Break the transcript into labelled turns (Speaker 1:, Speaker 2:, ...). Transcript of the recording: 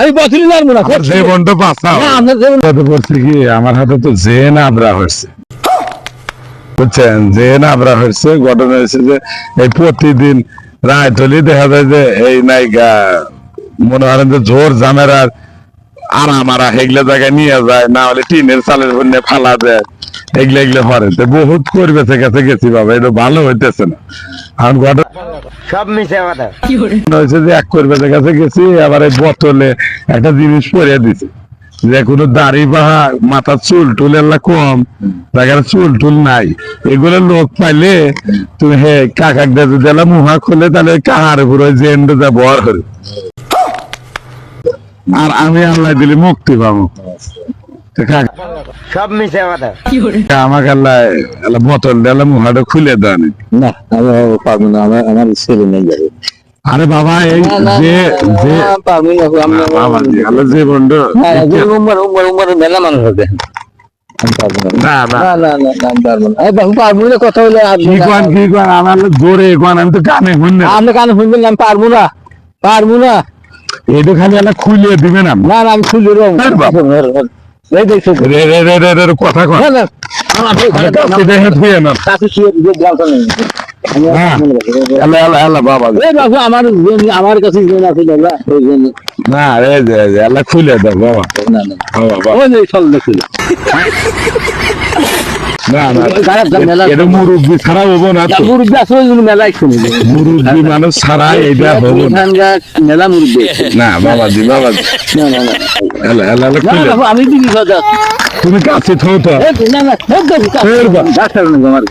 Speaker 1: আমি বছরই লাগবো না
Speaker 2: জীবনটা বাঁচাও করছে কি আমার হাতে তো যে নাবরা হচ্ছে বুঝছেন যে নাবরা হচ্ছে ঘটনা হয়েছে যে এই প্রতিদিন রাত হলে দেখা যায় যে এই নায়িকা মনে করেন যে জোর জামেরার আরামারা হেগলে জায়গায় নিয়ে যায় না হলে টিনের চালের জন্য ফালা দেয় এগুলো এগুলো পরে বহুত পরিবেশের কাছে গেছি বাবা এটা ভালো হইতেছে না এখন ঘটনা
Speaker 3: সব মিশে কথা
Speaker 2: হয়েছে যে এক পরিবেশের কাছে গেছি আবার এই বোতলে একটা জিনিস পরিয়ে দিছে যে কোনো দাড়ি বা মাথার চুল টুল এলা কম তাকে চুল টুল নাই এগুলো লোক পাইলে তুমি হে কাকাক যদি এলা মুহা খুলে তাহলে কাহার উপর ওই জেন্ডে যা বর করে আর আমি আল্লাহ দিলে মুক্তি পাবো
Speaker 3: সব মিশে কথা
Speaker 2: আমাকে আল্লাহ বোতল দিলে মুহাটা খুলে দেন
Speaker 1: না আমি পারবো না আমার ছেলে নেই যাবে
Speaker 2: আরে বাবা এই যে যে
Speaker 1: পারবো না
Speaker 2: বাবা আল্লাহ যে বন্ধু
Speaker 1: মেলা মানুষ হবে
Speaker 2: না না
Speaker 1: পারবো না কথা হলে
Speaker 2: কি কোন আমার জোরে কোন আমি তো কানে শুনলে
Speaker 1: আপনি কানে শুনবেন আমি পারবো না
Speaker 2: এটা খালি আল্লাহ খুলিয়ে দিবেন আমি
Speaker 1: না আমি খুলে এই দেখছো
Speaker 2: রে রে রে রে রে কথা কর
Speaker 1: না
Speaker 2: কাছে দেখে ধুয়ে না
Speaker 1: কাছে শুয়ে দিয়ে গ্রামটা নেই
Speaker 2: আল্লাহ আল্লাহ আল্লাহ বাবা
Speaker 1: এই বাবু আমার কাছে জেন আছে দাদা ওই জন্য
Speaker 2: না রে যে আল্লাহ খুলে দাও বাবা
Speaker 1: না
Speaker 2: বাবা
Speaker 1: ওই যে চল দেখুন
Speaker 2: না না
Speaker 1: মেলা
Speaker 2: এটা মুরব্বি ছাড়া হবো না তো
Speaker 1: মুরব্বী আছে ওই জন্য মেলাই শুনি
Speaker 2: মুরব্বি মানুষ ছাড়া এটা হবো না
Speaker 1: মেলা মুরব্বী
Speaker 2: না বাবা
Speaker 1: না
Speaker 2: আল্লাহ আল্লাহ খুলে দাও।
Speaker 1: আমি দিদি কথা
Speaker 2: তুমি কাছে থাকো তো
Speaker 1: না ডাক্তার আমার